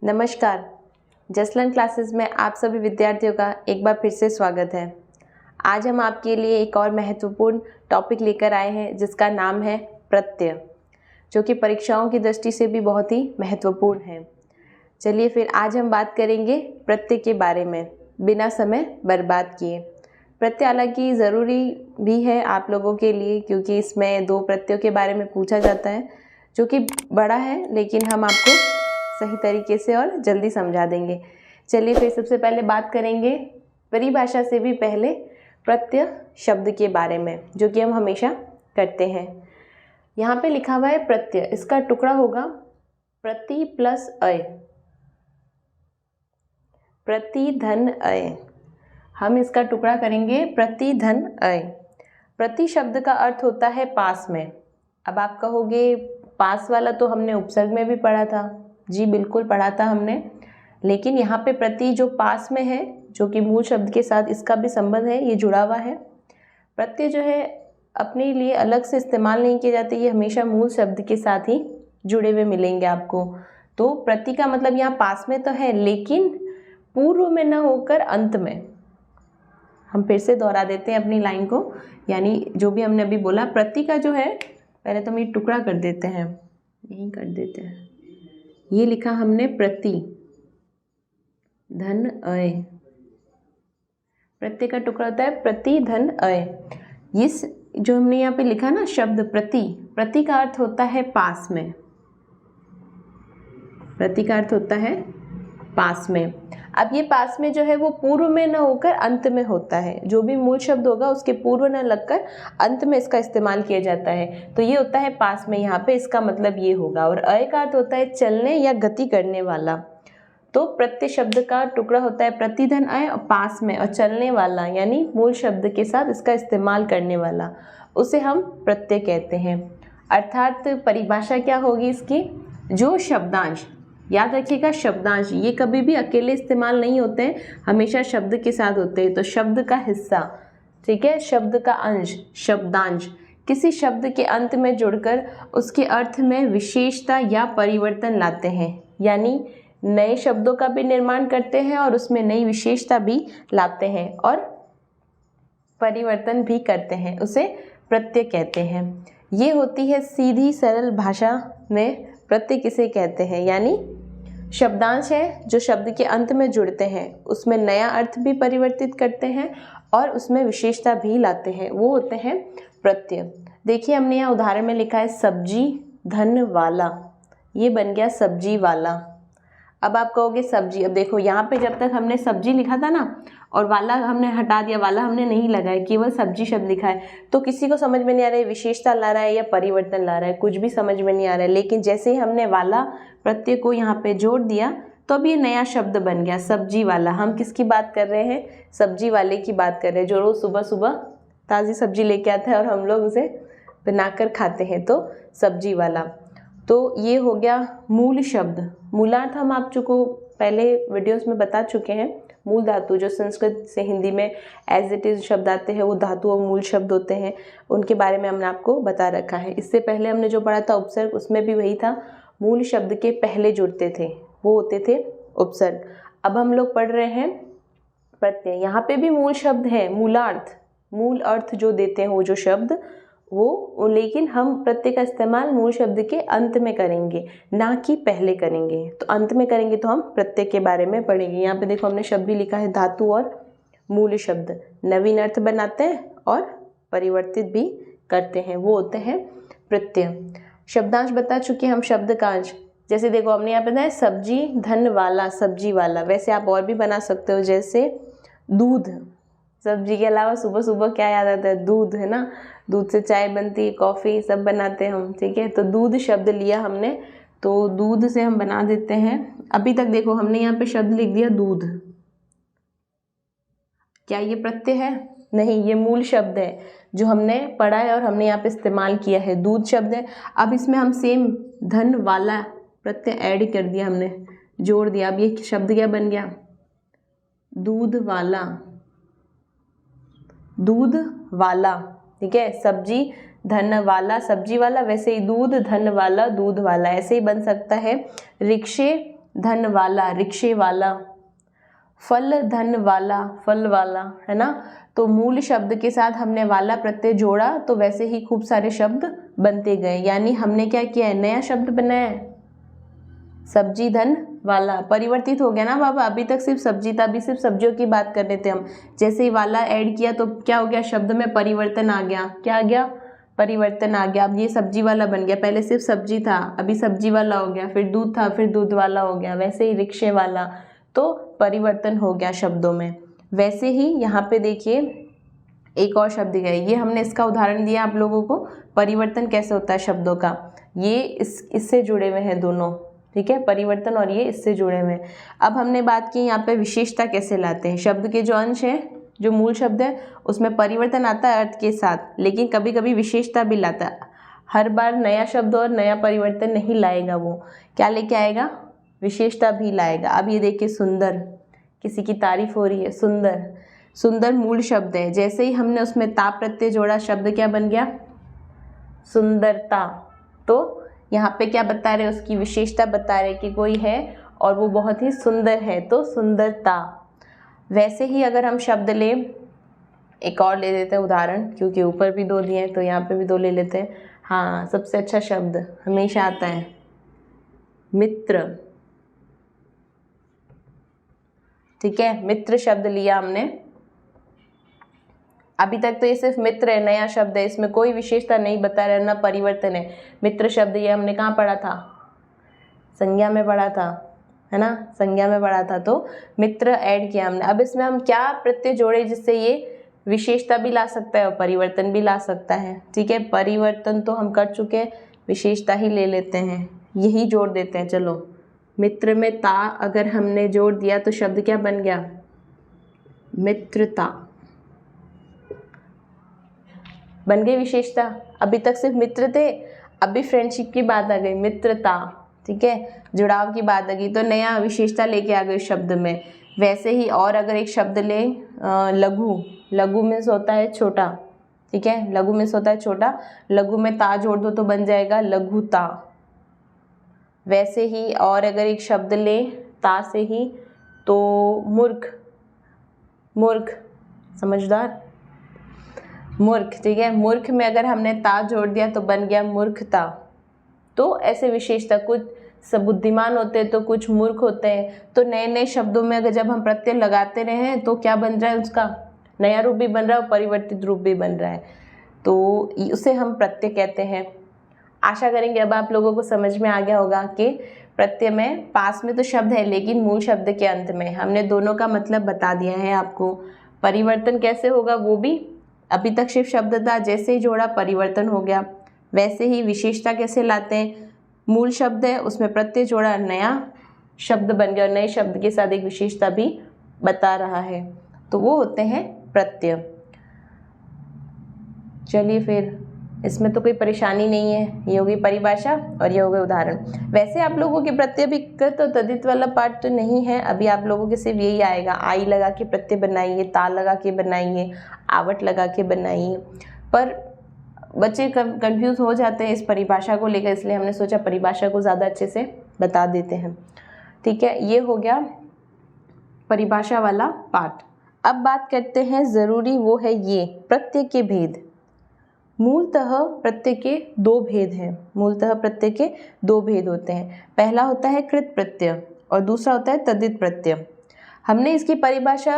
नमस्कार। जसलन क्लासेस में आप सभी विद्यार्थियों का एक बार फिर से स्वागत है। आज हम आपके लिए एक और महत्वपूर्ण टॉपिक लेकर आए हैं जिसका नाम है प्रत्यय, जो कि परीक्षाओं की दृष्टि से भी बहुत ही महत्वपूर्ण है। चलिए फिर आज हम बात करेंगे प्रत्यय के बारे में बिना समय बर्बाद किए। प्रत्यय हालांकि ज़रूरी भी है आप लोगों के लिए, क्योंकि इसमें दो प्रत्ययों के बारे में पूछा जाता है जो कि बड़ा है, लेकिन हम आपको सही तरीके से और जल्दी समझा देंगे। चलिए फिर सबसे पहले बात करेंगे परिभाषा से भी पहले प्रत्यय शब्द के बारे में, जो कि हम हमेशा करते हैं। यहाँ पे लिखा हुआ है प्रत्यय, इसका टुकड़ा होगा प्रति प्लस अय, प्रति धन अय। हम इसका टुकड़ा करेंगे प्रति धन अय। प्रति शब्द का अर्थ होता है पास में। अब आप कहोगे पास वाला तो हमने उपसर्ग में भी पढ़ा था। जी बिल्कुल पढ़ा था हमने, लेकिन यहाँ पे प्रति जो पास में है, जो कि मूल शब्द के साथ इसका भी संबंध है, ये जुड़ा हुआ है। प्रत्यय जो है अपने लिए अलग से इस्तेमाल नहीं किए जाते, ये हमेशा मूल शब्द के साथ ही जुड़े हुए मिलेंगे आपको। तो प्रति का मतलब यहाँ पास में तो है, लेकिन पूर्व में न होकर अंत में। हम फिर से दोहरा देते हैं अपनी लाइन को, यानी जो भी हमने अभी बोला प्रति का जो है, पहले तो हम ये टुकड़ा कर देते हैं, यहीं कर देते हैं। ये लिखा हमने प्रति धन अय। प्रत्यय का टुकड़ा होता है प्रति धन अय। इस जो हमने यहाँ पे लिखा ना शब्द प्रति, प्रति का अर्थ होता है पास में। प्रति का अर्थ होता है पास में। अब ये पास में जो है वो पूर्व में न होकर अंत में होता है। जो भी मूल शब्द होगा उसके पूर्व न लगकर अंत में इसका इस्तेमाल किया जाता है, तो ये होता है पास में। यहाँ पे इसका मतलब ये होगा। और अय का अर्थ होता है चलने या गति करने वाला। तो प्रत्यय शब्द का टुकड़ा होता है प्रतिधन अय और पास में, और चलने वाला यानी मूल शब्द के साथ इसका इस्तेमाल करने वाला, उसे हम प्रत्यय कहते हैं। अर्थात परिभाषा क्या होगी इसकी, जो शब्दांश, याद रखिएगा शब्दांश ये कभी भी अकेले इस्तेमाल नहीं होते हैं, हमेशा शब्द के साथ होते हैं। तो शब्द का हिस्सा, ठीक है, शब्द का अंश, शब्दांश किसी शब्द के अंत में जुड़कर उसके अर्थ में विशेषता या परिवर्तन लाते हैं, यानी नए शब्दों का भी निर्माण करते हैं और उसमें नई विशेषता भी लाते हैं और परिवर्तन भी करते हैं, उसे प्रत्यय कहते हैं। ये होती है सीधी सरल भाषा में प्रत्यय किसे कहते हैं, यानी शब्दांश है जो शब्द के अंत में जुड़ते हैं, उसमें नया अर्थ भी परिवर्तित करते हैं और उसमें विशेषता भी लाते हैं, वो होते हैं प्रत्यय। देखिए हमने यहाँ उदाहरण में लिखा है सब्जी धन वाला, ये बन गया सब्जी वाला। अब आप कहोगे सब्जी, अब देखो यहाँ पे जब तक हमने सब्जी लिखा था ना, और वाला हमने हटा दिया, वाला हमने नहीं लगाया, केवल सब्जी शब्द लिखा है, तो किसी को समझ में नहीं आ रहा है विशेषता ला रहा है या परिवर्तन ला रहा है, कुछ भी समझ में नहीं आ रहा है। लेकिन जैसे ही हमने वाला प्रत्यय को यहाँ पे जोड़ दिया तो अब ये नया शब्द बन गया सब्जी वाला। हम किसकी बात कर रहे हैं, सब्जी वाले की बात कर रहे हैं, जो रोज़ सुबह सुबह ताज़ी सब्जी लेके आता है और हम लोग उसे बनाकर खाते हैं, तो सब्जी वाला। तो ये हो गया मूल शब्द। मूलार्थ हम आप को पहले वीडियोस में बता चुके हैं। मूल धातु जो संस्कृत से हिंदी में एज इट इज़ शब्द आते हैं, वो धातु और मूल शब्द होते हैं, उनके बारे में हमने आपको बता रखा है। इससे पहले हमने जो पढ़ा था उपसर्ग, उसमें भी वही था, मूल शब्द के पहले जुड़ते थे वो होते थे उपसर्ग। अब हम लोग पढ़ रहे हैं प्रत्यय। यहाँ पे भी मूल शब्द है, मूलार्थ, मूल अर्थ जो देते हैं वो जो शब्द वो, लेकिन हम प्रत्यय का इस्तेमाल मूल शब्द के अंत में करेंगे, ना कि पहले करेंगे। तो अंत में करेंगे तो हम प्रत्यय के बारे में पढ़ेंगे। यहाँ पे देखो हमने शब्द भी लिखा है धातु और मूल शब्द, नवीन अर्थ बनाते हैं और परिवर्तित भी करते हैं, वो होते हैं प्रत्यय। शब्दांश बता चुके हम, शब्द का अंश, जैसे देखो हमने यहाँ पे बताया सब्जी धन वाला, सब्जी वाला। वैसे आप और भी बना सकते हो, जैसे दूध, सब्जी के अलावा सुबह सुबह क्या याद आता है, दूध, है ना, दूध से चाय बनती है, कॉफ़ी सब बनाते हैं हम, ठीक है। तो दूध शब्द लिया हमने, तो दूध से हम बना देते हैं। अभी तक देखो हमने यहाँ पे शब्द लिख दिया दूध, क्या ये प्रत्यय है? नहीं, ये मूल शब्द है जो हमने पढ़ा है और हमने यहाँ पे इस्तेमाल किया है, दूध शब्द है। अब इसमें हम सेम धन वाला प्रत्यय ऐड कर दिया, हमने जोड़ दिया। अब ये शब्द क्या बन गया, दूध वाला, दूध वाला, ठीक है। सब्जी धन वाला, सब्जी वाला, वैसे ही दूध धन वाला, दूध वाला, ऐसे ही बन सकता है। रिक्शे धन वाला, रिक्शे वाला, फल धन वाला, फल वाला, है ना। तो मूल शब्द के साथ हमने वाला प्रत्यय जोड़ा तो वैसे ही खूब सारे शब्द बनते गए, यानी हमने क्या किया है, नया शब्द बनाया है, सब्जी धन वाला। परिवर्तित हो गया ना बाबा, अभी तक सिर्फ सब्जी था, अभी सिर्फ सब्जियों की बात कर रहे थे हम। जैसे ही वाला ऐड किया तो क्या हो गया, शब्द में परिवर्तन आ गया। क्या आ गया, परिवर्तन आ गया। अब ये सब्जी वाला बन गया, पहले सिर्फ सब्जी था, अभी सब्जी वाला हो गया, फिर दूध था, फिर दूध वाला हो गया। वैसे ही रिक्शे वाला, तो परिवर्तन हो गया शब्दों में। वैसे ही यहाँ पे देखिए एक और शब्द दिया है, ये हमने इसका उदाहरण दिया आप लोगों को, परिवर्तन कैसे होता है शब्दों का। ये इससे जुड़े हुए हैं दोनों, ठीक है, परिवर्तन और ये इससे जुड़े हुए हैं। अब हमने बात की यहाँ पे विशेषता कैसे लाते हैं। शब्द के जो अंश हैं, जो मूल शब्द है उसमें परिवर्तन आता है अर्थ के साथ, लेकिन कभी कभी विशेषता भी लाता है। हर बार नया शब्द और नया परिवर्तन नहीं लाएगा, वो क्या लेके आएगा, विशेषता भी लाएगा। अब ये देखिए सुंदर, किसी की तारीफ हो रही है, सुंदर, सुंदर मूल शब्द है, जैसे ही हमने उसमें ता प्रत्यय जोड़ा शब्द क्या बन गया, सुंदरता। तो यहाँ पे क्या बता रहे, उसकी विशेषता बता रहे कि कोई है और वो बहुत ही सुंदर है, तो सुंदरता। वैसे ही अगर हम शब्द लें, एक और ले लेते हैं उदाहरण, क्योंकि ऊपर भी दो दिए हैं तो यहाँ पे भी दो ले लेते हैं। हाँ, सबसे अच्छा शब्द हमेशा आता है मित्र, ठीक है, मित्र शब्द लिया हमने। अभी तक तो ये सिर्फ मित्र है, नया शब्द है, इसमें कोई विशेषता नहीं बता रहा, ना परिवर्तन है। मित्र शब्द ये हमने कहाँ पढ़ा था, संज्ञा में पढ़ा था, है ना, संज्ञा में पढ़ा था। तो मित्र ऐड किया हमने। अब इसमें हम क्या प्रत्यय जोड़े जिससे ये विशेषता भी ला सकता है और परिवर्तन भी ला सकता है, ठीक है। परिवर्तन तो हम कर चुके हैं, विशेषता ही ले लेते हैं, यही जोड़ देते हैं। चलो, मित्र में ता अगर हमने जोड़ दिया तो शब्द क्या बन गया, मित्रता, बन गई विशेषता। अभी तक सिर्फ मित्र थे, अभी फ्रेंडशिप की बात आ गई, मित्रता, ठीक है, जुड़ाव की बात आ गई, तो नया विशेषता लेके आ गई शब्द में। वैसे ही और अगर एक शब्द ले, लघु, लघु मीन्स होता है छोटा, ठीक है, लघु मीन्स होता है छोटा, लघु में ता जोड़ दो तो बन जाएगा लघुता। वैसे ही और अगर एक शब्द ले ता से ही, तो मूर्ख, मूर्ख, समझदार, मूर्ख, ठीक है, मूर्ख में अगर हमने ता जोड़ दिया तो बन गया मूर्खता। तो ऐसे विशेषता, कुछ सब बुद्धिमान होते हैं तो कुछ मूर्ख होते हैं। तो नए नए शब्दों में अगर जब हम प्रत्यय लगाते रहे तो क्या बन रहा है, उसका नया रूप भी बन रहा है और परिवर्तित रूप भी बन रहा है, तो उसे हम प्रत्यय कहते हैं। आशा करेंगे अब आप लोगों को समझ में आ गया होगा कि प्रत्यय में पास में तो शब्द है लेकिन मूल शब्द के अंत में हमने दोनों का मतलब बता दिया है आपको। परिवर्तन कैसे होगा वो भी, अभी तक सिर्फ शब्द था, जैसे ही जोड़ा परिवर्तन हो गया। वैसे ही विशेषता कैसे लाते हैं, मूल शब्द है उसमें प्रत्यय जोड़ा, नया शब्द बन गया और नए शब्द के साथ एक विशेषता भी बता रहा है, तो वो होते हैं प्रत्यय। चलिए फिर, इसमें तो कोई परेशानी नहीं है, ये होगी परिभाषा और ये हो गए उदाहरण। वैसे आप लोगों के प्रत्यय भी कृत और तद्धित वाला पार्ट तो नहीं है, अभी आप लोगों के सिर्फ यही आएगा, आई लगा के प्रत्यय बनाइए, ता लगा के बनाइए, आवट लगा के बनाइए। पर बच्चे कंफ्यूज हो जाते हैं इस परिभाषा को लेकर, इसलिए हमने सोचा परिभाषा को ज़्यादा अच्छे से बता देते हैं, ठीक है। ये हो गया परिभाषा वाला पार्ट। अब बात करते हैं ज़रूरी, वो है ये प्रत्यय के भेद। मूलतः प्रत्यय के दो भेद हैं, मूलतः प्रत्यय के दो भेद होते हैं। पहला होता है कृत प्रत्यय और दूसरा होता है तद्धित प्रत्यय। हमने इसकी परिभाषा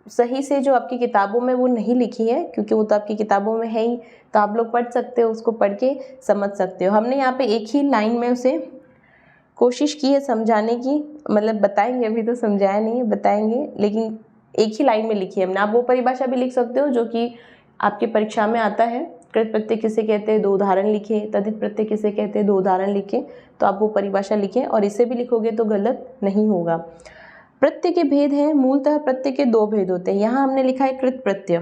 सही से जो आपकी किताबों में वो नहीं लिखी है, क्योंकि वो तो आपकी किताबों में है ही, तो आप लोग पढ़ सकते हो, उसको पढ़ के समझ सकते हो। हमने यहाँ पे एक ही लाइन में उसे कोशिश की है समझाने की, मतलब बताएंगे, अभी तो समझाया नहीं है, बताएंगे, लेकिन एक ही लाइन में लिखी है हमने। आप वो परिभाषा भी लिख सकते हो जो कि आपकी परीक्षा में आता है, कृत प्रत्यय किसे कहते हैं, दो उदाहरण लिखे, तद्धित प्रत्यय किसे कहते हैं, दो उदाहरण लिखे, तो आप वो परिभाषा लिखें और इसे भी लिखोगे तो गलत नहीं होगा। प्रत्यय के भेद हैं, मूलतः प्रत्यय के दो भेद होते हैं। यहाँ हमने लिखा है कृत प्रत्यय,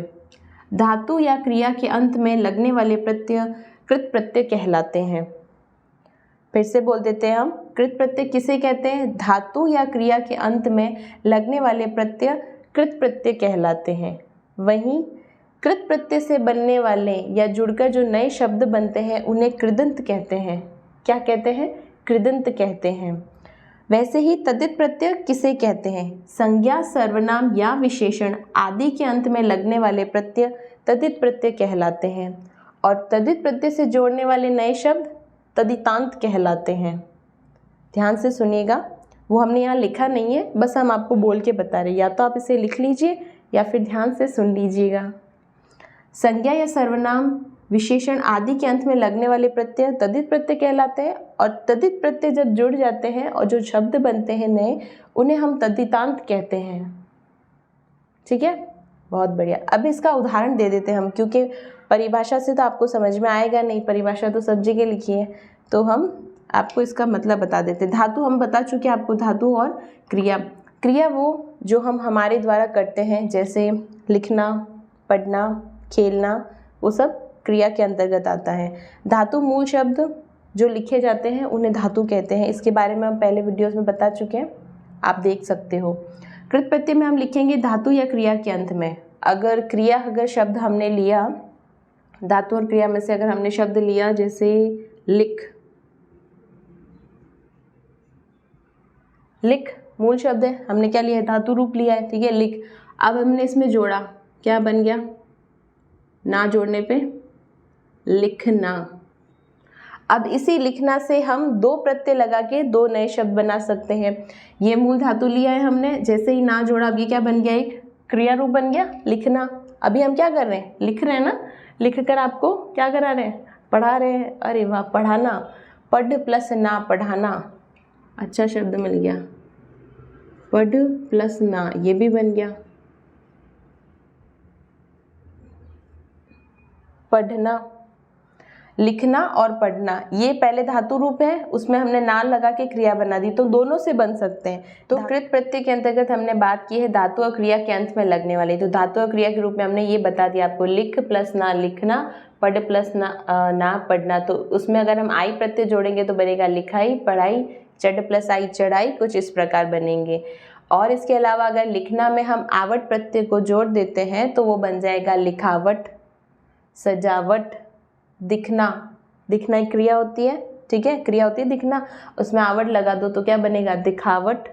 धातु या क्रिया के अंत में लगने वाले प्रत्यय कृत प्रत्यय कहलाते हैं। फिर से बोल देते हैं हम, कृत प्रत्यय किसे कहते हैं, धातु या क्रिया के अंत में लगने वाले प्रत्यय कृत प्रत्यय कहलाते हैं। वहीं कृत प्रत्यय से बनने वाले या जुड़कर जो नए शब्द बनते हैं उन्हें कृदंत कहते हैं। क्या कहते हैं, कृदंत कहते हैं। वैसे ही तद्धित प्रत्यय किसे कहते हैं? संज्ञा, सर्वनाम या विशेषण आदि के अंत में लगने वाले प्रत्यय तद्धित प्रत्यय कहलाते हैं और तद्धित प्रत्यय से जोड़ने वाले नए शब्द तद्धितांत कहलाते हैं। ध्यान से सुनिएगा, वो हमने यहाँ लिखा नहीं है, बस हम आपको बोल के बता रहे हैं, या तो आप इसे लिख लीजिए या फिर ध्यान से सुन लीजिएगा। संज्ञा या सर्वनाम, विशेषण आदि के अंत में लगने वाले प्रत्यय तद्धित प्रत्यय कहलाते हैं और तद्धित प्रत्यय जब जुड़ जाते हैं और जो शब्द बनते हैं नए, उन्हें हम तद्धितांत कहते हैं। ठीक है, बहुत बढ़िया। अब इसका उदाहरण दे देते हैं हम, क्योंकि परिभाषा से तो आपको समझ में आएगा नहीं, परिभाषा तो सब जगह लिखी है, तो हम आपको इसका मतलब बता देते हैं। धातु हम बता चुके हैं आपको, धातु और क्रिया। क्रिया वो जो हम हमारे द्वारा करते हैं, जैसे लिखना, पढ़ना, खेलना, वो सब क्रिया के अंतर्गत आता है। धातु मूल शब्द जो लिखे जाते हैं उन्हें धातु कहते हैं। इसके बारे में हम पहले वीडियोस में बता चुके हैं, आप देख सकते हो। कृत प्रत्यय में हम लिखेंगे धातु या क्रिया के अंत में। अगर शब्द हमने लिया, धातु और क्रिया में से अगर हमने शब्द लिया, जैसे लिख मूल शब्द है, हमने क्या लिया है? धातु रूप लिया है। ठीक है, लिख। अब हमने इसमें जोड़ा, क्या बन गया? ना जोड़ने पे लिखना। अब इसी लिखना से हम दो प्रत्यय लगा के दो नए शब्द बना सकते हैं। ये मूल धातु लिया है हमने, जैसे ही ना जोड़ा, अब ये क्या बन गया? एक क्रिया रूप बन गया, लिखना। अभी हम क्या कर रहे हैं? लिख रहे हैं ना। लिख कर आपको क्या करा रहे हैं? पढ़ा रहे हैं। अरे वाह, पढ़ाना, पढ़ प्लस ना, पढ़ाना। अच्छा शब्द मिल गया, पढ़ प्लस ना, ये भी बन गया पढ़ना। लिखना और पढ़ना, ये पहले धातु रूप है, उसमें हमने ना लगा के क्रिया बना दी, तो दोनों से बन सकते हैं। तो कृत प्रत्यय के अंतर्गत हमने बात की है धातु और क्रिया के अंत में लगने वाली। तो धातु और क्रिया के रूप में हमने ये बता दिया आपको, लिख प्लस ना लिखना, पढ़ प्लस ना पढ़ना। तो उसमें अगर हम आई प्रत्यय जोड़ेंगे तो बनेगा लिखाई, पढ़ाई, चढ़ प्लस आई चढ़ाई, कुछ इस प्रकार बनेंगे। और इसके अलावा अगर लिखना में हम आवट प्रत्यय को जोड़ देते हैं तो वो बन जाएगा लिखावट, सजावट, दिखना। दिखना एक क्रिया होती है, ठीक है, क्रिया होती है दिखना, उसमें आवट लगा दो तो क्या बनेगा? दिखावट,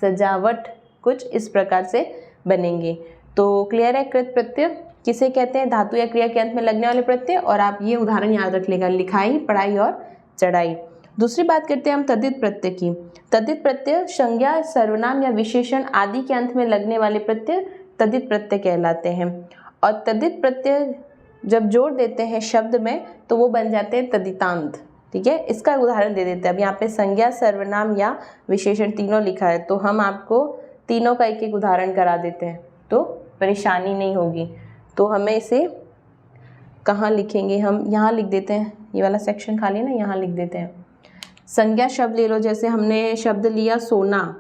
सजावट, कुछ इस प्रकार से बनेंगे। तो क्लियर है? कृत प्रत्यय किसे कहते हैं? धातु या क्रिया के अंत में लगने वाले प्रत्यय। और आप ये उदाहरण याद रख लेगा, लिखाई, पढ़ाई और चढ़ाई। दूसरी बात करते हैं हम तद्धित प्रत्यय की। तद्धित प्रत्यय संज्ञा, सर्वनाम या विशेषण आदि के अंत में लगने वाले प्रत्यय तद्धित प्रत्यय कहलाते हैं। और तद्धित प्रत्यय जब जोड़ देते हैं शब्द में तो वो बन जाते हैं तद्धितांत। ठीक है, इसका उदाहरण दे देते हैं। अब यहाँ पे संज्ञा, सर्वनाम या विशेषण तीनों लिखा है, तो हम आपको तीनों का एक एक उदाहरण करा देते हैं, तो परेशानी नहीं होगी। तो हमें इसे कहाँ लिखेंगे? हम यहाँ लिख देते हैं, ये वाला सेक्शन खाली ना, यहाँ लिख देते हैं। संज्ञा शब्द ले लो, जैसे हमने शब्द लिया सोना,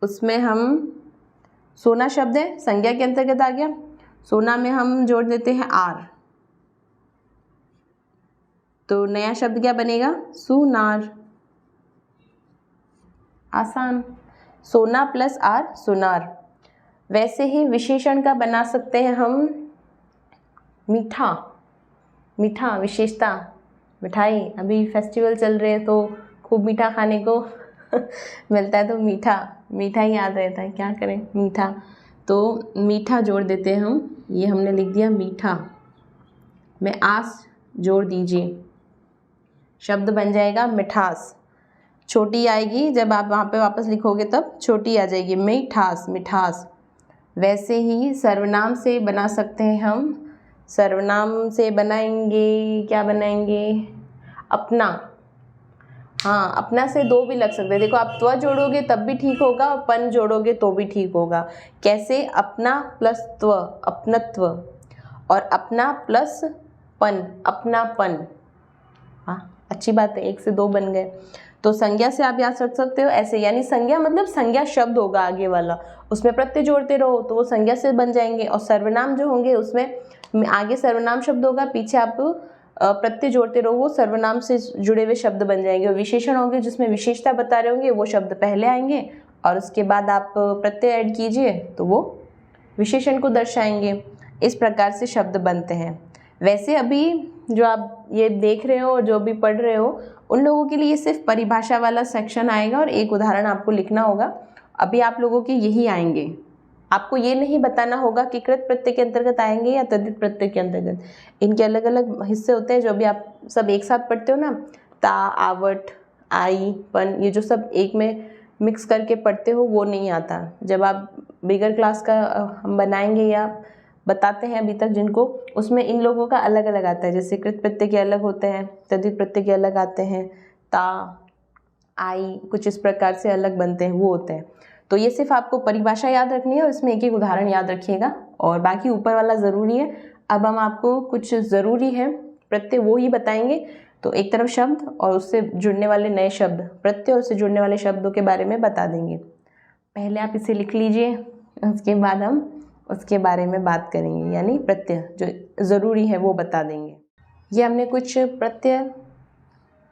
उसमें हम सोना शब्द है, संज्ञा के अंतर्गत आ गया। सोना में हम जोड़ देते हैं आर, तो नया शब्द क्या बनेगा? सुनार। आसान, सोना प्लस आर, सुनार। वैसे ही विशेषण का बना सकते हैं हम मीठा। मीठा विशेषता, मिठाई, अभी फेस्टिवल चल रहे हैं तो खूब मीठा खाने को मिलता है, तो मीठा ही याद रहता है, क्या करें, मीठा। तो मीठा जोड़ देते हैं हम, ये हमने लिख दिया मीठा, में आस जोड़ दीजिए, शब्द बन जाएगा मिठास। छोटी आएगी जब आप वहाँ पे वापस लिखोगे, तब छोटी आ जाएगी, मिठास, मिठास। वैसे ही सर्वनाम से बना सकते हैं हम, सर्वनाम से बनाएंगे, क्या बनाएंगे? अपना। हाँ, अपना से दो भी लग सकते हैं। देखो, आप त्व जोड़ोगे तब भी ठीक होगा और पन जोड़ोगे तो भी ठीक होगा। कैसे? अपना प्लस त्व, अपनत्व, और अपना प्लस पन, अपनापन। हाँ, अच्छी बात है, एक से दो बन गए। तो संज्ञा से आप याद रख सकते हो ऐसे, यानी संज्ञा मतलब संज्ञा शब्द होगा आगे वाला, उसमें प्रत्यय जोड़ते रहो तो वो संज्ञा से बन जाएंगे। और सर्वनाम जो होंगे उसमें आगे सर्वनाम शब्द होगा, पीछे आप प्रत्यय जोड़ते रहो, वो सर्वनाम से जुड़े हुए शब्द बन जाएंगे। और विशेषण होंगे जिसमें विशेषता बता रहे होंगे, वो शब्द पहले आएंगे और उसके बाद आप प्रत्यय ऐड कीजिए तो वो विशेषण को दर्शाएंगे। इस प्रकार से शब्द बनते हैं। वैसे अभी जो आप ये देख रहे हो और जो भी पढ़ रहे हो उन लोगों के लिए सिर्फ परिभाषा वाला सेक्शन आएगा और एक उदाहरण आपको लिखना होगा। अभी आप लोगों के यही आएंगे, आपको ये नहीं बताना होगा कि कृत प्रत्यय के अंतर्गत आएंगे या तद्धित प्रत्यय के अंतर्गत। इनके अलग अलग हिस्से होते हैं जो भी आप सब एक साथ पढ़ते हो ना, ता, आवट, आई, पन, ये जो सब एक में मिक्स करके पढ़ते हो वो नहीं आता। जब आप बिगर क्लास का हम बनाएंगे या बताते हैं अभी तक जिनको, उसमें इन लोगों का अलग अलग आता है। जैसे कृत प्रत्यय के अलग होते हैं, तद्धित प्रत्यय के अलग आते हैं, ता, आई कुछ इस प्रकार से अलग बनते हैं, वो होते हैं। तो ये सिर्फ आपको परिभाषा याद रखनी है और इसमें एक एक उदाहरण याद रखिएगा और बाकी ऊपर वाला ज़रूरी है। अब हम आपको कुछ ज़रूरी है प्रत्यय वो ही बताएंगे। तो एक तरफ शब्द और उससे जुड़ने वाले नए शब्द, प्रत्यय और उससे जुड़ने वाले शब्दों के बारे में बता देंगे। पहले आप इसे लिख लीजिए, उसके बाद हम उसके बारे में बात करेंगे, यानी प्रत्यय जो ज़रूरी है वो बता देंगे। ये हमने कुछ प्रत्यय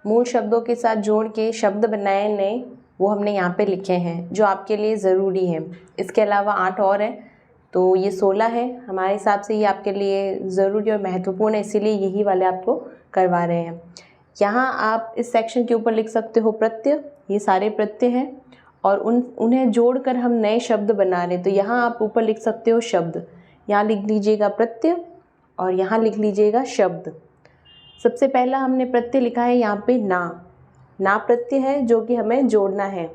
मूल शब्दों के साथ जोड़ के शब्द बनाए नए, वो हमने यहाँ पे लिखे हैं जो आपके लिए ज़रूरी है। इसके अलावा 8 और है, तो ये 16 है। हमारे हिसाब से ये आपके लिए ज़रूरी और महत्वपूर्ण है, इसीलिए यही वाले आपको करवा रहे हैं। यहाँ आप इस सेक्शन के ऊपर लिख सकते हो प्रत्यय, ये सारे प्रत्यय हैं और उन्हें जोड़कर हम नए शब्द बना रहे हैं। तो यहाँ आप ऊपर लिख सकते हो शब्द, यहाँ लिख लीजिएगा प्रत्यय और यहाँ लिख लीजिएगा शब्द। सबसे पहला हमने प्रत्यय लिखा है यहाँ पे ना प्रत्यय है जो कि हमें जोड़ना है,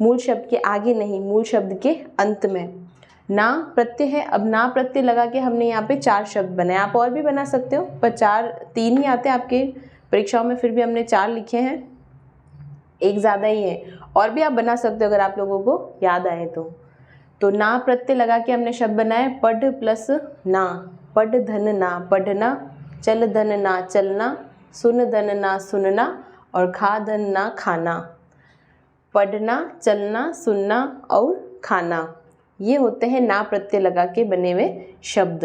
मूल शब्द के आगे नहीं, मूल शब्द के अंत में ना प्रत्यय है। अब ना प्रत्यय लगा के हमने यहाँ पे 4 शब्द बनाए, आप और भी बना सकते हो पर 3 ही आते हैं आपके परीक्षाओं में, फिर भी हमने 4 लिखे हैं, एक ज़्यादा ही है। और भी आप बना सकते हो अगर आप लोगों को याद आए तो ना प्रत्यय लगा के हमने शब्द बनाए पढ़ प्लस ना, पढ़ धन ना पढ़ना, चल धन ना चलना, सुन धन ना सुनना और खा धन ना खाना। पढ़ना, चलना, सुनना और खाना, ये होते हैं ना प्रत्यय लगा के बने हुए शब्द।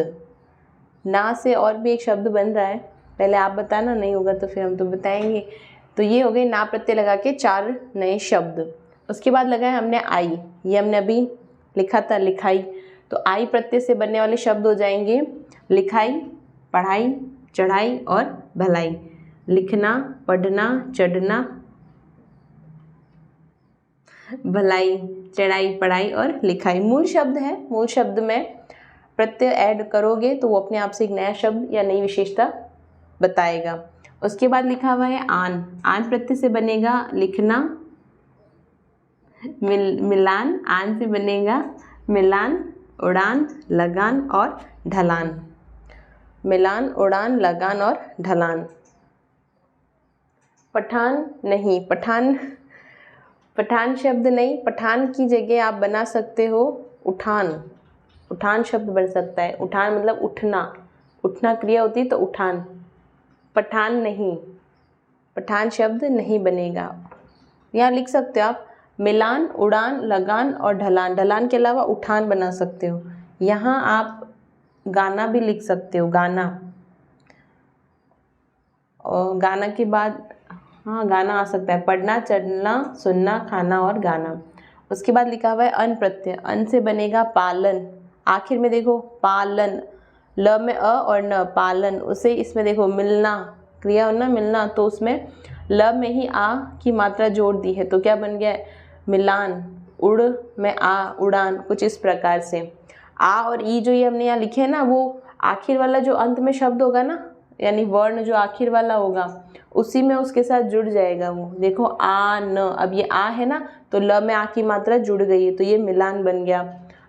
ना से और भी एक शब्द बन रहा है, पहले आप बताना, नहीं होगा तो फिर हम तो बताएंगे। तो ये हो गए ना प्रत्यय लगा के 4 नए शब्द। उसके बाद लगाए हमने आई, ये हमने अभी लिखा था लिखाई। तो आई प्रत्यय से बनने वाले शब्द हो जाएंगे लिखाई, पढ़ाई, चढ़ाई और भलाई। लिखना, पढ़ना, चढ़ना, भलाई, चढ़ाई, पढ़ाई और लिखाई मूल शब्द है। मूल शब्द में प्रत्यय ऐड करोगे तो वो अपने आप से एक नया शब्द या नई विशेषता बताएगा। उसके बाद लिखा हुआ है आन प्रत्यय से बनेगा लिखना, मिलान, आन से बनेगा मिलान, उड़ान, लगान और ढलान। मिलान, उड़ान, लगान और ढलान। पठान नहीं, पठान शब्द नहीं, पठान की जगह आप बना सकते हो उठान। उठान शब्द बन सकता है, उठान मतलब उठना, उठना क्रिया होती है तो उठान। पठान नहीं, पठान शब्द नहीं बनेगा। यहाँ लिख सकते हो आप मिलान, उड़ान, लगान और ढलान। ढलान के अलावा उठान बना सकते हो। यहाँ आप गाना भी लिख सकते हो, गाना। और गाना के बाद गाना आ सकता है, पढ़ना, चढ़ना, सुनना, खाना और गाना। उसके बाद लिखा हुआ है अन प्रत्यय, अन से बनेगा पालन। आखिर में देखो पालन, ल में अ और न, पालन। उसे इसमें देखो मिलना क्रिया हो ना, मिलना, तो उसमें ल में ही आ की मात्रा जोड़ दी है तो क्या बन गया मिलान। उड़ में आ, उड़ान, कुछ इस प्रकार से। आ और ई जो ये हमने यहाँ लिखे है ना, वो आखिर वाला जो अंत में शब्द होगा ना, यानी वर्ण जो आखिर वाला होगा उसी में उसके साथ जुड़ जाएगा वो। देखो आ न, अब ये आ है ना तो ल में आ की मात्रा जुड़ गई है तो ये मिलान बन गया।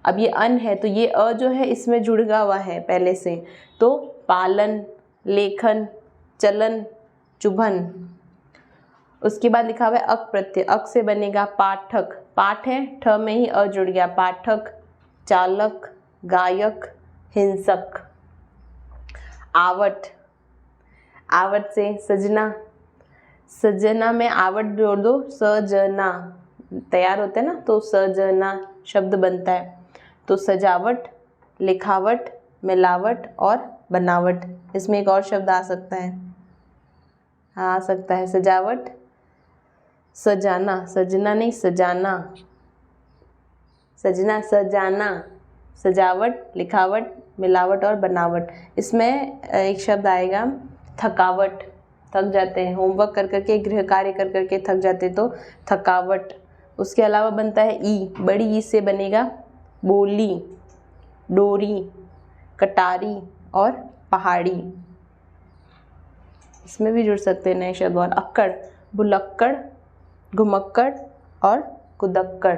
अब ये अन है तो ये अ जो है इसमें जुड़ा हुआ है पहले से, तो पालन, लेखन, चलन, चुभन। उसके बाद लिखा हुआ है अक प्रत्यय, अक से बनेगा पाठक। पाठ है, ठ में ही अ जुड़ गया, पाठक, चालक, गायक, हिंसक। आवट, आवट से सजना, सजना में आवट जोड़ दो, सजना तैयार होता है ना तो सजना शब्द बनता है। तो सजावट, लिखावट, मिलावट और बनावट। इसमें एक और शब्द आ सकता है, आ सकता है सजावट, सजाना, सजना नहीं सजाना, सजना, सजाना, सजावट, लिखावट, मिलावट और बनावट। इसमें एक शब्द आएगा थकावट, थक जाते हैं, होमवर्क कर करके, गृह कार्य कर करके थक जाते तो थकावट। उसके अलावा बनता है ई, बड़ी ई से बनेगा बोली, डोरी, कटारी और पहाड़ी। इसमें भी जुड़ सकते हैं नए शब्द और अक्कड़, भुलक्कड़, घुमक्कड़ और कुदक्कड़।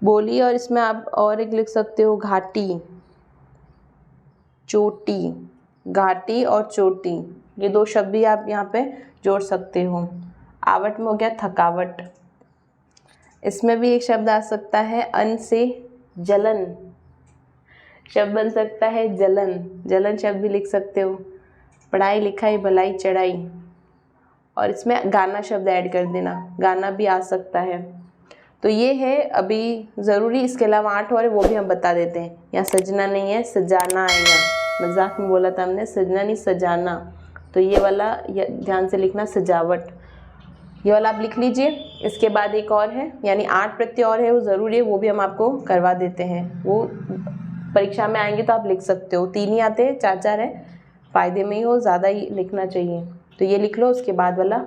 बोली और इसमें आप और एक लिख सकते हो घाटी, चोटी, घाटी और चोटी, ये दो शब्द भी आप यहाँ पे जोड़ सकते हो। आवट में हो गया थकावट। इसमें भी एक शब्द आ सकता है अन्न से जलन, शब्द बन सकता है जलन, जलन शब्द भी लिख सकते हो। पढ़ाई लिखाई भलाई चढ़ाई, और इसमें गाना शब्द ऐड कर देना, गाना भी आ सकता है। तो ये है अभी ज़रूरी। इसके अलावा 8 और है वो भी हम बता देते हैं। यहाँ सजना नहीं है, सजाना आएगा, मजाक में बोला था हमने, सजना नहीं सजाना। तो ये वाला ध्यान से लिखना, सजावट, ये वाला आप लिख लीजिए। इसके बाद एक और है, यानी 8 प्रत्यय और है, वो ज़रूरी है, वो भी हम आपको करवा देते हैं। वो परीक्षा में आएंगे तो आप लिख सकते हो। 3 ही आते हैं, 4 है, फ़ायदे में ही हो, ज़्यादा ही लिखना चाहिए। तो ये लिख लो, उसके बाद वाला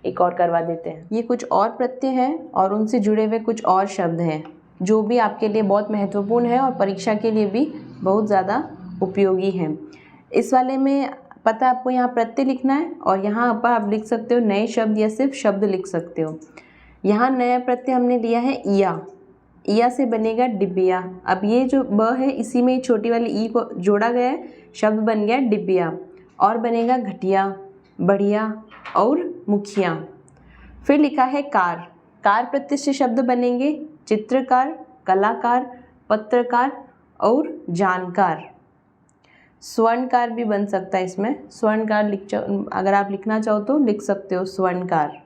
एक और करवा देते हैं। ये कुछ और प्रत्यय हैं और उनसे जुड़े हुए कुछ और शब्द हैं जो भी आपके लिए बहुत महत्वपूर्ण है और परीक्षा के लिए भी बहुत ज़्यादा उपयोगी हैं। इस वाले में पता आपको यहाँ प्रत्यय लिखना है और यहाँ पर आप लिख सकते हो नए शब्द या सिर्फ शब्द लिख सकते हो। यहाँ नया प्रत्यय हमने लिया है इया, इया से बनेगा डिबिया। अब ये जो ब है इसी में छोटी वाली ई को जोड़ा गया है, शब्द बन गया डिबिया, और बनेगा घटिया, बढ़िया और मुखिया। फिर लिखा है कार, कार प्रत्यय से शब्द बनेंगे चित्रकार, कलाकार, पत्रकार और जानकार। स्वर्णकार भी बन सकता है, इसमें स्वर्णकार अगर आप लिखना चाहो तो लिख सकते हो स्वर्णकार।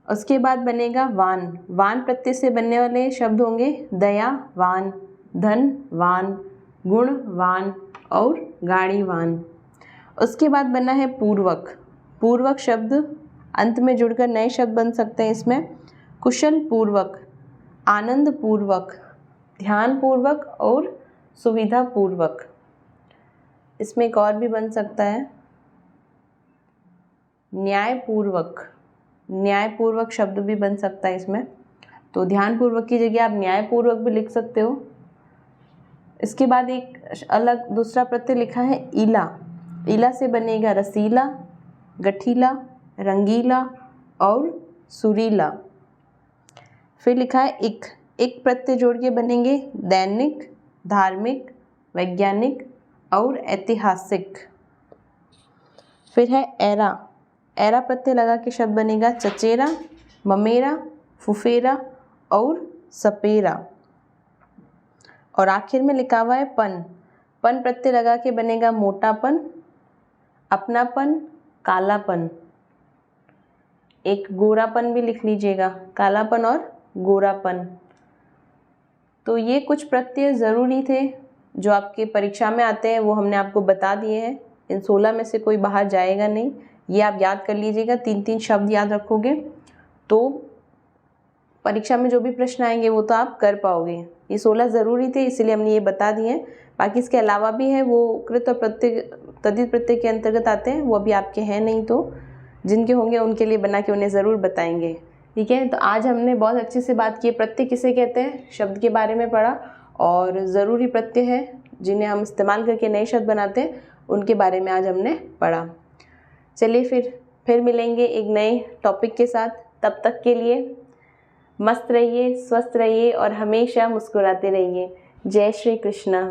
उसके बाद बनेगा वान, वान प्रत्यय से बनने वाले शब्द होंगे दयावान, धनवान, गुणवान और गाड़ीवान। उसके बाद बना है पूर्वक, पूर्वक शब्द अंत में जुड़कर नए शब्द बन सकते हैं इसमें कुशल पूर्वक, आनंद पूर्वक, ध्यान पूर्वक और सुविधा पूर्वक। इसमें एक और भी बन सकता है न्यायपूर्वक, न्यायपूर्वक शब्द भी बन सकता है इसमें। तो ध्यान पूर्वक की जगह आप न्यायपूर्वक भी लिख सकते हो। इसके बाद एक अलग दूसरा प्रत्यय लिखा है इला, इला से बनेगा रसीला, गठीला, रंगीला और सुरीला। फिर लिखा है इक, एक प्रत्यय जोड़ के बनेंगे दैनिक, धार्मिक, वैज्ञानिक और ऐतिहासिक। फिर है एरा, एरा प्रत्यय लगा के शब्द बनेगा चचेरा, ममेरा, फुफेरा और सपेरा। और आखिर में लिखा हुआ है पन, पन प्रत्यय लगा के बनेगा मोटापन, अपनापन, कालापन। एक गोरापन भी लिख लीजिएगा, कालापन और गोरापन। तो ये कुछ प्रत्यय ज़रूरी थे जो आपके परीक्षा में आते हैं, वो हमने आपको बता दिए हैं। इन 16 में से कोई बाहर जाएगा नहीं, ये आप याद कर लीजिएगा। 3-3 शब्द याद रखोगे तो परीक्षा में जो भी प्रश्न आएंगे वो तो आप कर पाओगे। ये 16 ज़रूरी थे, इसलिए हमने ये बता दिए हैं। बाकी इसके अलावा भी है, वो कृत और प्रत्यय, तद्धित प्रत्यय के अंतर्गत आते हैं, वो अभी आपके हैं नहीं, तो जिनके होंगे उनके लिए बना के उन्हें ज़रूर बताएंगे। ठीक है, तो आज हमने बहुत अच्छे से बात की, प्रत्यय किसे कहते हैं शब्द के बारे में पढ़ा, और ज़रूरी प्रत्यय है जिन्हें हम इस्तेमाल करके नए शब्द बनाते हैं उनके बारे में आज हमने पढ़ा। चलिए फिर मिलेंगे एक नए टॉपिक के साथ। तब तक के लिए मस्त रहिए, स्वस्थ रहिए और हमेशा मुस्कुराते रहिए। जय श्री कृष्णा।